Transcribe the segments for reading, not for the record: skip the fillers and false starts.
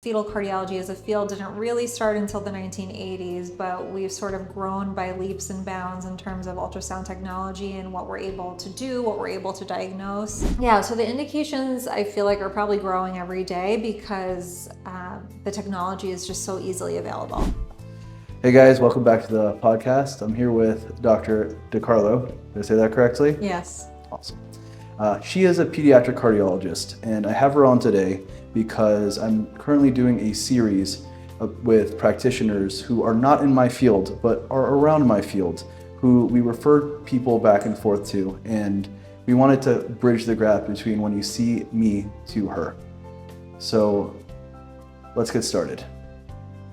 Fetal cardiology as a field didn't really start until the 1980s, but we've sort of grown by leaps and bounds in terms of ultrasound technology and what we're able to do, what we're able to diagnose. Yeah, so the indications I feel like are probably growing every day because the technology is just so easily available. Hey guys, welcome back to the podcast. I'm here with Dr. DeCarlo. Did I say that correctly? Yes. Awesome. She is a pediatric cardiologist, and I have her on today because I'm currently doing a series with practitioners who are not in my field, but are around my field, who we refer people back and forth to, and we wanted to bridge the gap between when you see me to her. So let's get started.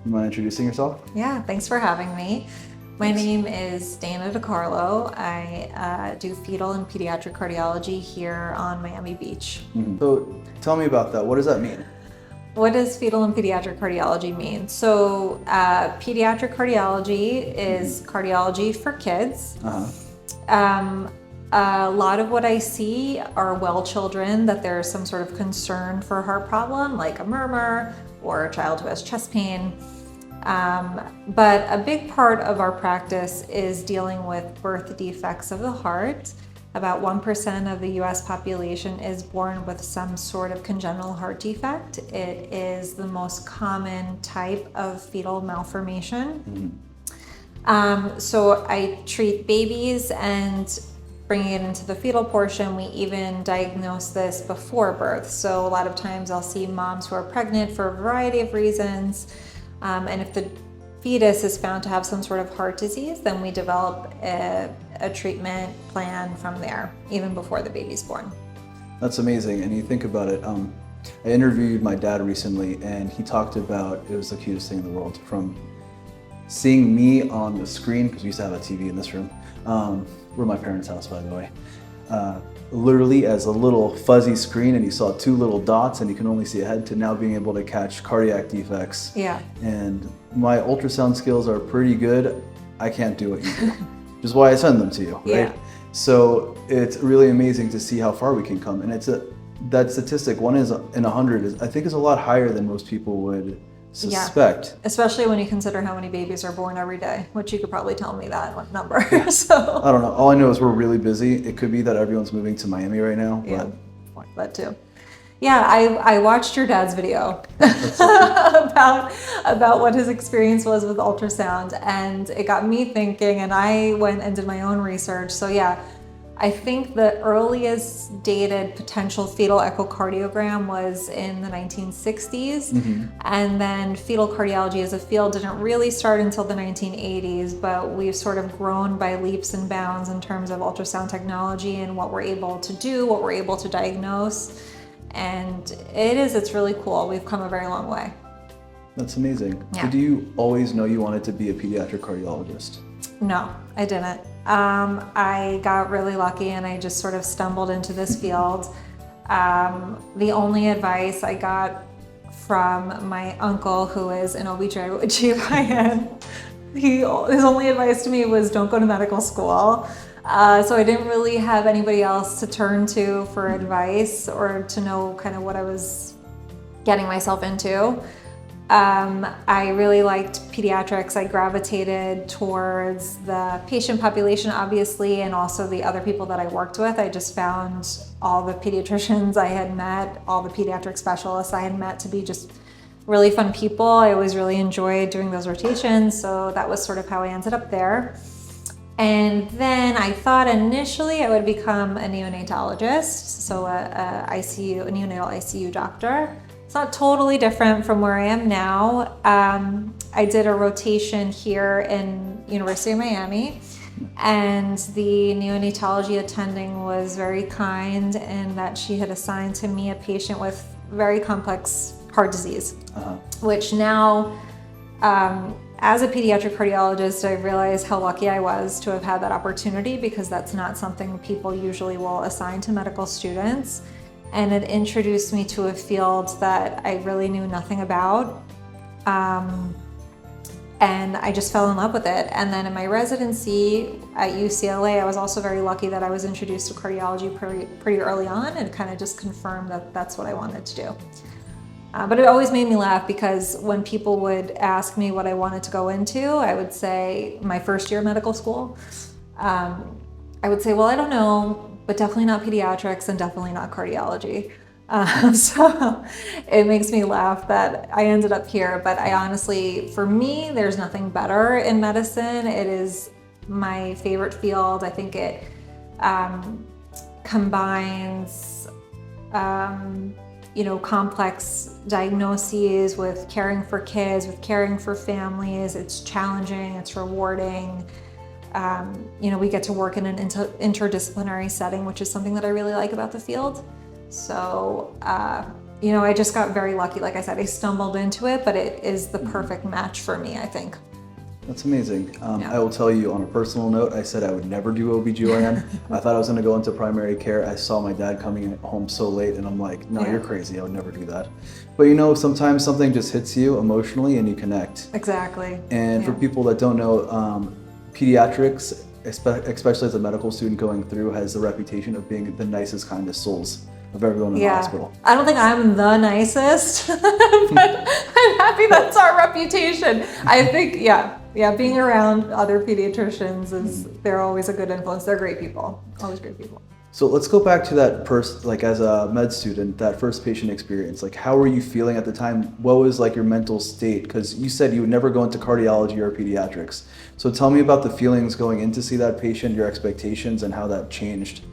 You mind introducing yourself? Yeah, thanks for having me. My name is Dana DeCarlo. I do fetal and pediatric cardiology here on Miami Beach. Mm-hmm. So tell me about that. What does that mean? What does fetal and pediatric cardiology mean? So pediatric cardiology is cardiology for kids. A lot of what I see are well children that there's some sort of concern for heart problem, like a murmur or a child who has chest pain. But a big part of our practice is dealing with birth defects of the heart. About 1% of the US population is born with some sort of congenital heart defect. It is the most common type of fetal malformation. So I treat babies and bringing it into the fetal portion, we even diagnose this before birth. So a lot of times I'll see moms who are pregnant for a variety of reasons. And if the fetus is found to have some sort of heart disease, then we develop a treatment plan from there, even before the baby's born. That's amazing. And you think about it, I interviewed my dad recently, and he talked about, it was the cutest thing in the world, from seeing me on the screen, because we used to have a TV in this room. We're my parents' house, by the way. Literally as a little fuzzy screen, and you saw two little dots and you can only see a head, to now being able to catch cardiac defects. Yeah. And my ultrasound skills are pretty good. I can't do what you do, which is why I send them to you, right? Yeah. So it's really amazing to see how far we can come. And that statistic, 1 in 100, I think is a lot higher than most people would suspect. Yeah. Especially when you consider how many babies are born every day, which you could probably tell me that number. So I don't know. All I know is we're really busy. It could be that everyone's moving to Miami right now, yeah, but fine. That too. Yeah, I watched your dad's video about what his experience was with ultrasound, and it got me thinking, and I went and did my own research. So yeah, I think the earliest dated potential fetal echocardiogram was in the 1960s. And then fetal cardiology as a field didn't really start until the 1980s, but we've sort of grown by leaps and bounds in terms of ultrasound technology and what we're able to do, what we're able to diagnose. And it's really cool. We've come a very long way. That's amazing. Yeah. Did you always know you wanted to be a pediatric cardiologist? No, I didn't. I got really lucky and I just sort of stumbled into this field. The only advice I got from my uncle, who is an OB/GYN, his only advice to me was don't go to medical school. So I didn't really have anybody else to turn to for advice or to know kind of what I was getting myself into. I really liked pediatrics. I gravitated towards the patient population, obviously, and also the other people that I worked with. I just found all the pediatricians I had met, all the pediatric specialists I had met to be just really fun people. I always really enjoyed doing those rotations, so that was sort of how I ended up there. And then I thought initially I would become a neonatologist, so a neonatal ICU doctor. It's not totally different from where I am now. I did a rotation here in University of Miami, and the neonatology attending was very kind in that she had assigned to me a patient with very complex heart disease, which now, as a pediatric cardiologist, I realized how lucky I was to have had that opportunity, because that's not something people usually will assign to medical students. And it introduced me to a field that I really knew nothing about. And I just fell in love with it. And then in my residency at UCLA, I was also very lucky that I was introduced to cardiology pretty early on, and kind of just confirmed that that's what I wanted to do. But it always made me laugh because when people would ask me what I wanted to go into, I would say my first year of medical school. I would say, well, I don't know, but definitely not pediatrics and definitely not cardiology. So it makes me laugh that I ended up here, but I honestly, for me, there's nothing better in medicine. It is my favorite field. I think it combines, complex diagnoses with caring for kids, with caring for families. It's challenging, it's rewarding. We get to work in an interdisciplinary setting, which is something that I really like about the field. So, I just got very lucky. Like I said, I stumbled into it, but it is the perfect match for me, I think. That's amazing. Yeah. I will tell you on a personal note, I said I would never do OB/GYN. I thought I was going to go into primary care. I saw my dad coming home so late and I'm like, no, you're crazy. I would never do that. But sometimes something just hits you emotionally and you connect. Exactly. And for people that don't know, pediatrics, especially as a medical student going through, has the reputation of being the nicest, kindest souls of everyone in the hospital. I don't think I'm the nicest, but I'm happy that's our reputation. I think, being around other pediatricians they're always a good influence. They're great people, always great people. So let's go back to that as a med student, that first patient experience. Like, how were you feeling at the time? What was your mental state? Because you said you would never go into cardiology or pediatrics. So tell me about the feelings going in to see that patient, your expectations, and how that changed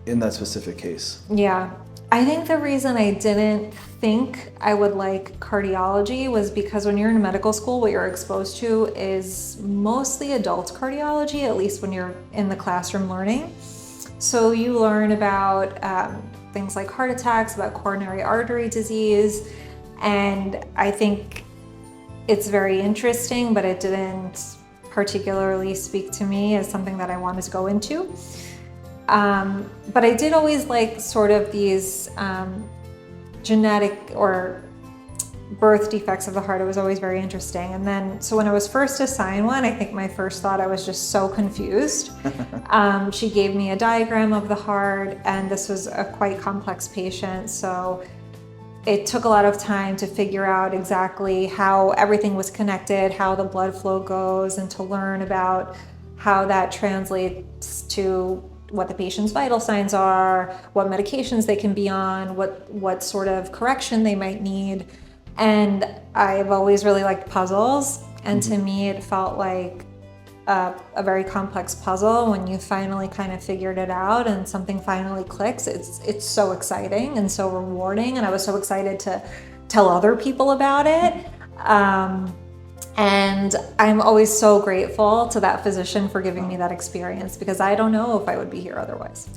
in that specific case. Yeah, I think the reason I didn't think I would like cardiology was because when you're in medical school, what you're exposed to is mostly adult cardiology, at least when you're in the classroom learning. So you learn about things like heart attacks, about coronary artery disease, and I think it's very interesting, but it didn't particularly speak to me as something that I wanted to go into. But I did always like sort of these genetic or birth defects of the heart. It was always very interesting. And then, so when I was first assigned one, I think my first thought, I was just so confused. She gave me a diagram of the heart, and this was a quite complex patient. So it took a lot of time to figure out exactly how everything was connected, how the blood flow goes, and to learn about how that translates to what the patient's vital signs are, what medications they can be on, what sort of correction they might need. And I've always really liked puzzles, and to me it felt like a very complex puzzle. When you finally kind of figured it out and something finally clicks, it's so exciting and so rewarding, and I was so excited to tell other people about it. And I'm always so grateful to that physician for giving me that experience, because I don't know if I would be here otherwise.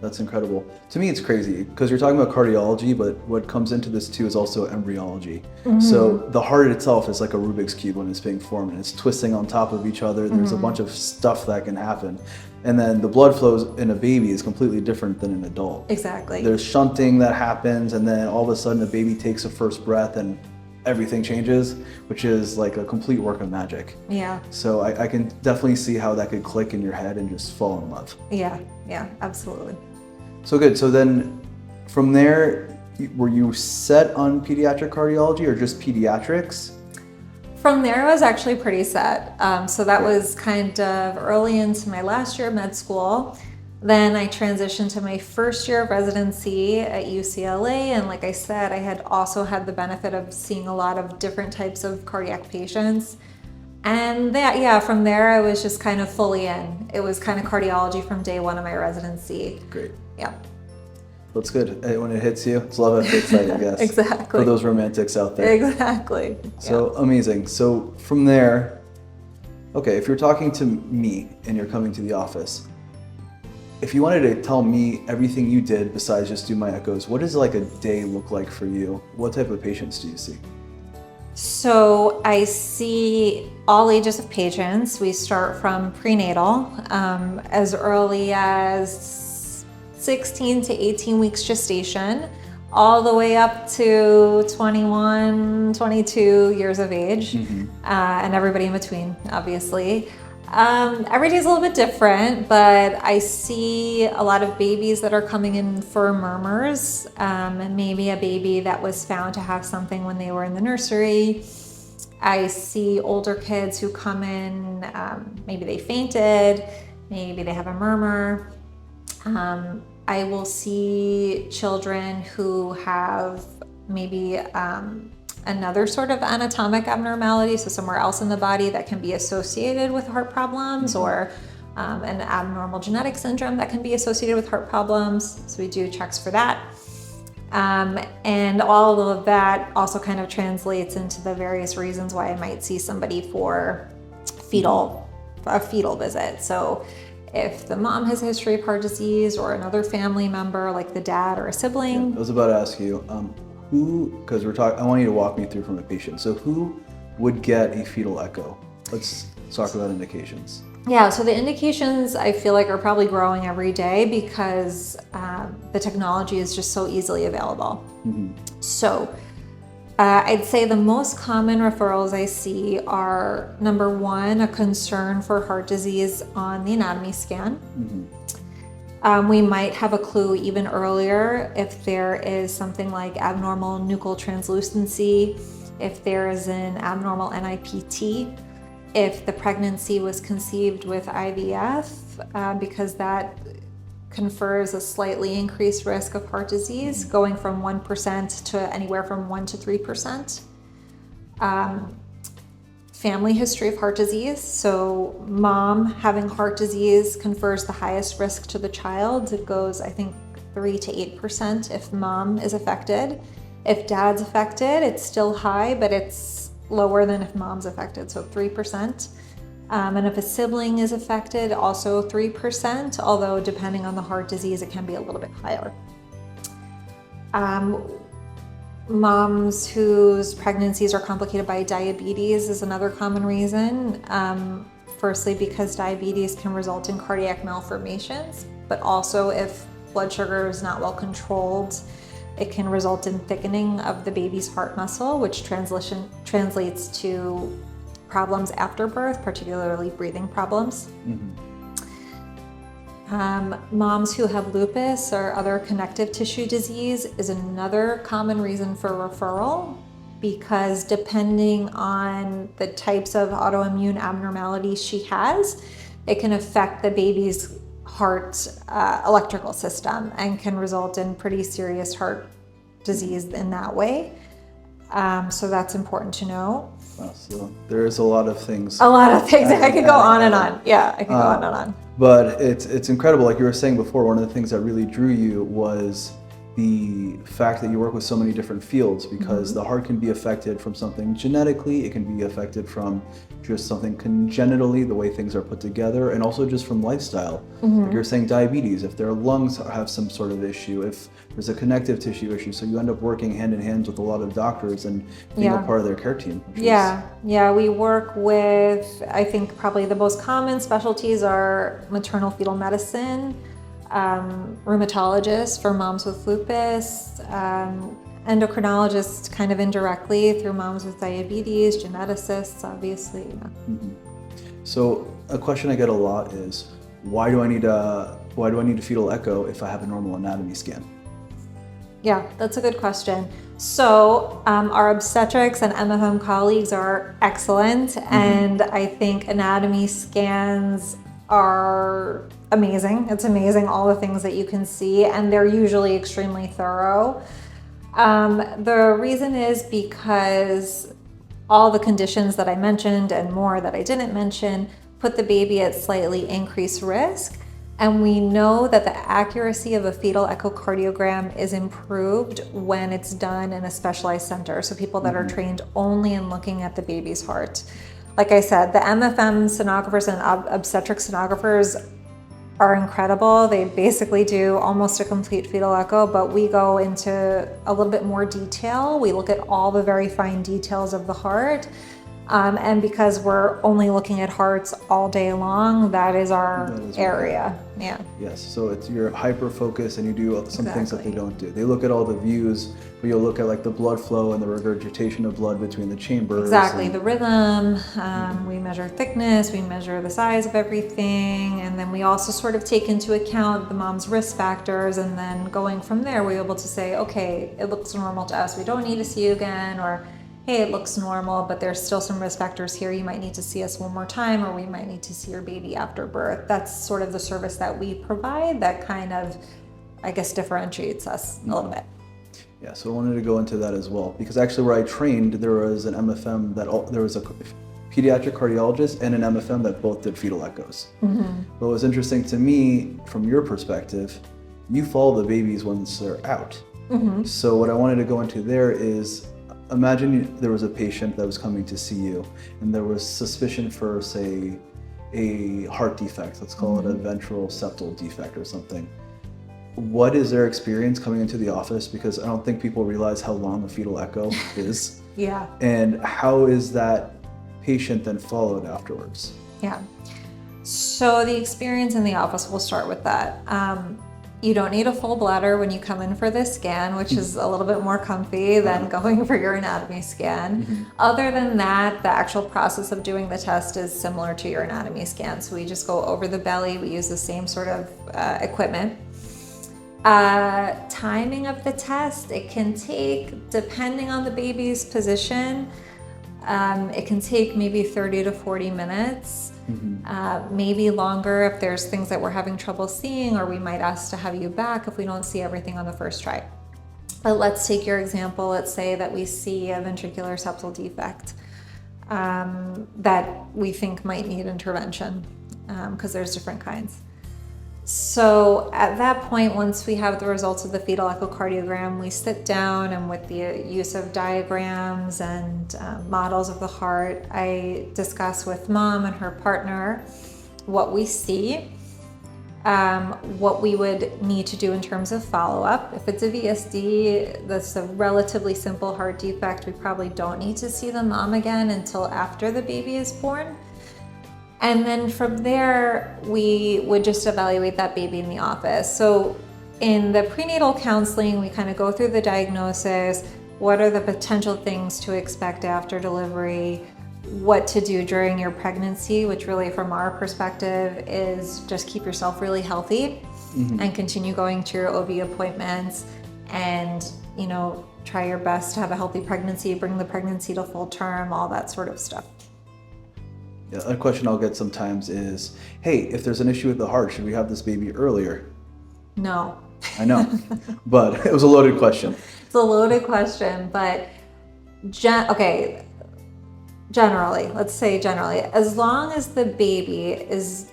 That's incredible. To me, it's crazy because you're talking about cardiology, but what comes into this too is also embryology. So the heart itself is like a Rubik's Cube when it's being formed, and it's twisting on top of each other. There's a bunch of stuff that can happen. And then the blood flows in a baby is completely different than an adult. Exactly. There's shunting that happens, and then all of a sudden a baby takes a first breath and everything changes, which is like a complete work of magic. Yeah. So I can definitely see how that could click in your head and just fall in love. Yeah, absolutely. So good. So then from there, were you set on pediatric cardiology or just pediatrics? From there, I was actually pretty set. So that was kind of early into my last year of med school. Then I transitioned to my first year of residency at UCLA. And like I said, I had also had the benefit of seeing a lot of different types of cardiac patients. And from there, I was just kind of fully in. It was kind of cardiology from day one of my residency. Great. Yeah. That's good. When it hits you, it's love at first sight, I guess. Exactly. For those romantics out there. Exactly. So amazing. So from there, okay, if you're talking to me and you're coming to the office, if you wanted to tell me everything you did besides just do my echoes, what does like a day look like for you? What type of patients do you see? So I see all ages of patients. We start from prenatal, as early as 16 to 18 weeks gestation, all the way up to 21, 22 years of age, and everybody in between, obviously. Every day is a little bit different, but I see a lot of babies that are coming in for murmurs, and maybe a baby that was found to have something when they were in the nursery. I see older kids who come in, maybe they fainted, maybe they have a murmur. I will see children who have maybe another sort of anatomic abnormality, so somewhere else in the body that can be associated with heart problems, or an abnormal genetic syndrome that can be associated with heart problems. So we do checks for that. And all of that also kind of translates into the various reasons why I might see somebody for a fetal visit. So if the mom has a history of heart disease, or another family member like the dad or a sibling. Yeah, I was about to ask you, because I want you to walk me through from a patient. So who would get a fetal echo? Let's talk about indications. Yeah, so the indications I feel like are probably growing every day because the technology is just so easily available. So I'd say the most common referrals I see are, number one, a concern for heart disease on the anatomy scan. We might have a clue even earlier if there is something like abnormal nuchal translucency, if there is an abnormal NIPT, if the pregnancy was conceived with IVF, because that confers a slightly increased risk of heart disease, going from 1% to anywhere from 1 to 3%. Family history of heart disease. So mom having heart disease confers the highest risk to the child. It goes, I think, 3 to 8% if mom is affected. If dad's affected, it's still high, but it's lower than if mom's affected, so 3%. And if a sibling is affected, also 3%, although depending on the heart disease, it can be a little bit higher. Moms whose pregnancies are complicated by diabetes is another common reason. Firstly, because diabetes can result in cardiac malformations, but also if blood sugar is not well controlled, it can result in thickening of the baby's heart muscle, which translates to problems after birth, particularly breathing problems. Moms who have lupus or other connective tissue disease is another common reason for referral, because depending on the types of autoimmune abnormalities she has, it can affect the baby's heart electrical system and can result in pretty serious heart disease in that way. So that's important to know. So there's a lot of things. I could go on and on. Yeah, I could go on and on. But it's incredible. Like you were saying before, one of the things that really drew you was the fact that you work with so many different fields, because the heart can be affected from something genetically, it can be affected from just something congenitally, the way things are put together, and also just from lifestyle. Like you're saying, diabetes, if their lungs have some sort of issue, if there's a connective tissue issue, so you end up working hand in hand with a lot of doctors and being a part of their care team. Yeah, we work with, I think probably the most common specialties are maternal fetal medicine, rheumatologist for moms with lupus, endocrinologist kind of indirectly through moms with diabetes, geneticists, obviously. So a question I get a lot is, why do I need a fetal echo if I have a normal anatomy scan? Yeah, that's a good question. So our obstetrics and MFM colleagues are excellent, and I think anatomy scans are amazing. It's amazing all the things that you can see, and they're usually extremely thorough. The reason is because all the conditions that I mentioned and more that I didn't mention put the baby at slightly increased risk. And we know that the accuracy of a fetal echocardiogram is improved when it's done in a specialized center. So people that are trained only in looking at the baby's heart. Like I said, the MFM sonographers and obstetric sonographers are incredible. They basically do almost a complete fetal echo, but we go into a little bit more detail. We look at all the very fine details of the heart. And because we're only looking at hearts all day long, that is our area. Yeah. Yes, so you're hyper focused and you do some things that they Exactly. don't do. They look at all the views, but you'll look at like the blood flow and the regurgitation of blood between the chambers. Exactly, and- the rhythm, we measure thickness, we measure the size of everything, and then we also sort of take into account the mom's risk factors, and then going from there, we're able to say, okay, it looks normal to us, we don't need to see you again, or hey, it looks normal, but there's still some risk factors here, you might need to see us one more time, or we might need to see your baby after birth. That's sort of the service that we provide that kind of, I guess, differentiates us a little bit. Yeah, so I wanted to go into that as well, because actually where I trained, there was an MFM there was a pediatric cardiologist and an MFM that both did fetal echoes. But what was interesting to me, from your perspective, you follow the babies once they're out. So what I wanted to go into there is, imagine there was a patient that was coming to see you and there was suspicion for, say, a heart defect. Let's call it a ventral septal defect or something. What is their experience coming into the office? Because I don't think people realize how long a fetal echo is. Yeah. And how is that patient then followed afterwards? Yeah. So the experience in the office, we'll start with that. You don't need a full bladder when you come in for this scan, which is a little bit more comfy than going for your anatomy scan. Other than that, the actual process of doing the test is similar to your anatomy scan. So we just go over the belly, we use the same sort of equipment. Timing of the test, it can take, depending on the baby's position, it can take maybe 30 to 40 minutes. Maybe longer if there's things that we're having trouble seeing, or we might ask to have you back if we don't see everything on the first try. But let's take your example. Let's say that we see a ventricular septal defect that we think might need intervention, because there's different kinds. So at that point, once we have the results of the fetal echocardiogram, we sit down, and with the use of diagrams and models of the heart, I discuss with mom and her partner what we see, what we would need to do in terms of follow-up. If it's a VSD, that's a relatively simple heart defect, we probably don't need to see the mom again until after the baby is born. And then from there, we would just evaluate that baby in the office. So in the prenatal counseling, we kind of go through the diagnosis, what are the potential things to expect after delivery, what to do during your pregnancy, which really from our perspective is just keep yourself really healthy and continue going to your OB appointments, and, you know, try your best to have a healthy pregnancy, bring the pregnancy to full term, all that sort of stuff. Yeah, a question I'll get sometimes is, hey, if there's an issue with the heart, should we have this baby earlier? No. I know, but it was a loaded question. It's a loaded question, but generally, let's say generally, as long as the baby is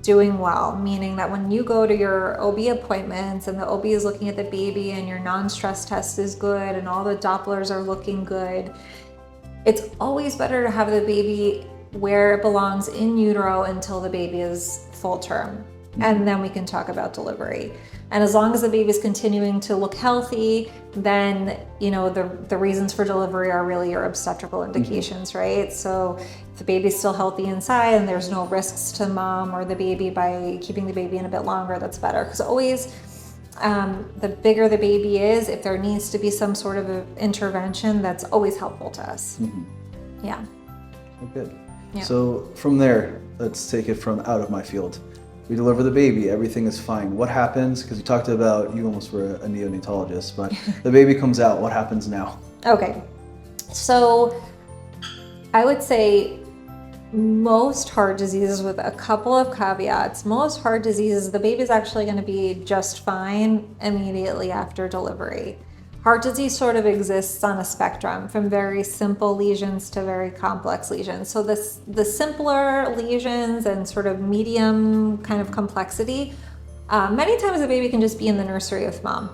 doing well, meaning that when you go to your OB appointments and the OB is looking at the baby and your non-stress test is good and all the Dopplers are looking good, it's always better to have the baby where it belongs in utero until the baby is full term. And then we can talk about delivery. And as long as the baby is continuing to look healthy, then, you know, the reasons for delivery are really your obstetrical indications, right? So if the baby's still healthy inside and there's no risks to mom or the baby by keeping the baby in a bit longer, that's better. Because always, the bigger the baby is, if there needs to be some sort of intervention, that's always helpful to us. Yeah. Good. Yeah. So from there, let's take it from out of my field. We deliver the baby, everything is fine. What happens? Because you talked about, you almost were a neonatologist, but the baby comes out, what happens now? Okay. So I would say most heart diseases, with a couple of caveats, most heart diseases, the baby's actually going to be just fine immediately after delivery. Heart disease sort of exists on a spectrum from very simple lesions to very complex lesions. So the simpler lesions and sort of medium kind of complexity, many times the baby can just be in the nursery with mom.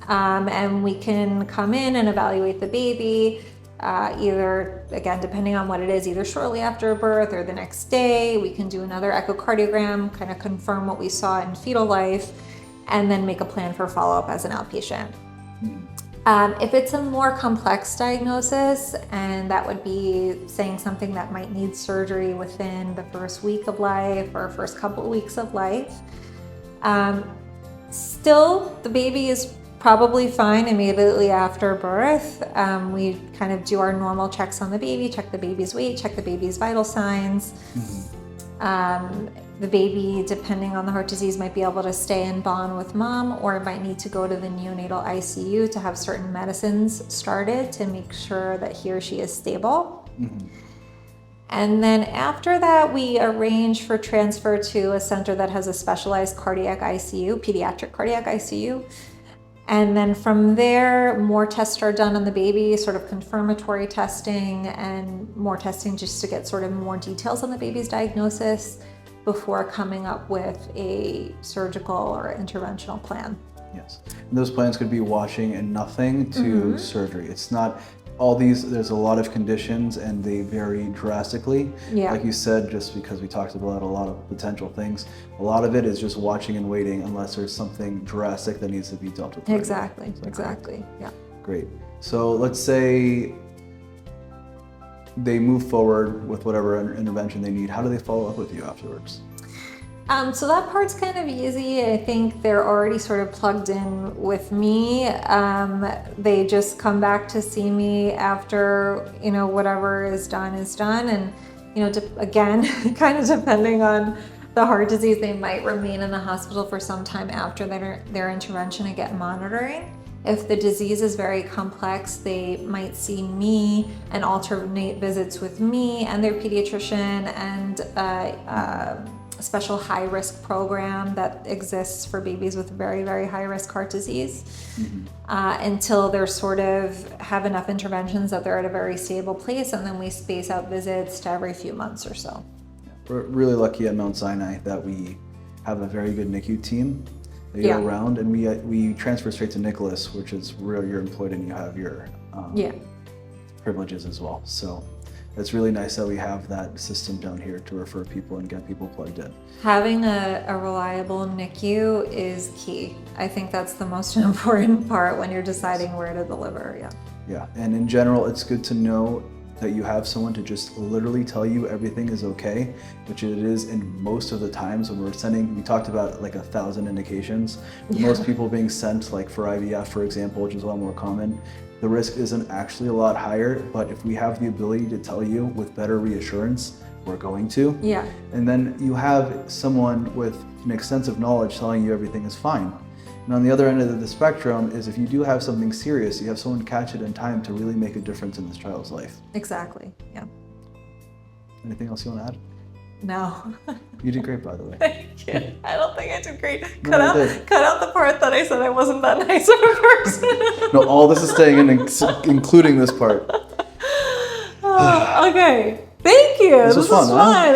And we can come in and evaluate the baby, either, again, depending on what it is, either shortly after birth or the next day. We can do another echocardiogram, kind of confirm what we saw in fetal life, and then make a plan for follow-up as an outpatient. If it's a more complex diagnosis, and that would be saying something that might need surgery within the first week of life or first couple of weeks of life, still the baby is probably fine immediately after birth. We kind of do our normal checks on the baby, check the baby's weight, check the baby's vital signs. The baby, depending on the heart disease, might be able to stay in bond with mom, or it might need to go to the neonatal ICU to have certain medicines started to make sure that he or she is stable. And then after that, we arrange for transfer to a center that has a specialized cardiac ICU, pediatric cardiac ICU. And then from there, more tests are done on the baby, sort of confirmatory testing and more testing just to get sort of more details on the baby's diagnosis before coming up with a surgical or interventional plan. Yes. And those plans could be washing and nothing to surgery. It's not all these, there's a lot of conditions and they vary drastically. Yeah. Like you said, just because we talked about a lot of potential things, a lot of it is just watching and waiting unless there's something drastic that needs to be dealt with. Exactly, exactly, yeah. Great. So let's say they move forward with whatever intervention they need. How do they follow up with you afterwards? So that part's kind of easy. I think they're already sort of plugged in with me. They just come back to see me after, whatever is done. And, again, kind of depending on the heart disease, they might remain in the hospital for some time after their intervention and get monitoring. If the disease is very complex, they might see me and alternate visits with me and their pediatrician and a special high-risk program that exists for babies with very, very high-risk heart disease until they're sort of have enough interventions that they're at a very stable place, and then we space out visits to every few months or so. We're really lucky at Mount Sinai that we have a very good NICU team. They go around, and we transfer straight to Nicholas, which is where you're employed and you have your privileges as well. So it's really nice that we have that system down here to refer people and get people plugged in. Having a reliable NICU is key. I think that's the most important part when you're deciding where to deliver. Yeah, and in general, it's good to know that you have someone to just literally tell you everything is okay, which it is in most of the times when we're sending, we talked about like 1,000 indications. Most people being sent, like for IVF, for example, which is a lot more common, the risk isn't actually a lot higher, but if we have the ability to tell you with better reassurance, we're going to. Yeah. And then you have someone with an extensive knowledge telling you everything is fine. And on the other end of the spectrum is if you do have something serious, you have someone catch it in time to really make a difference in this child's life. Exactly, yeah. Anything else you want to add? No. You did great, by the way. Thank you. I don't think I did great. No, Cut out the part that I said I wasn't that nice of a person. No, all this is staying in, including this part. Okay. Thank you. This was fun, huh?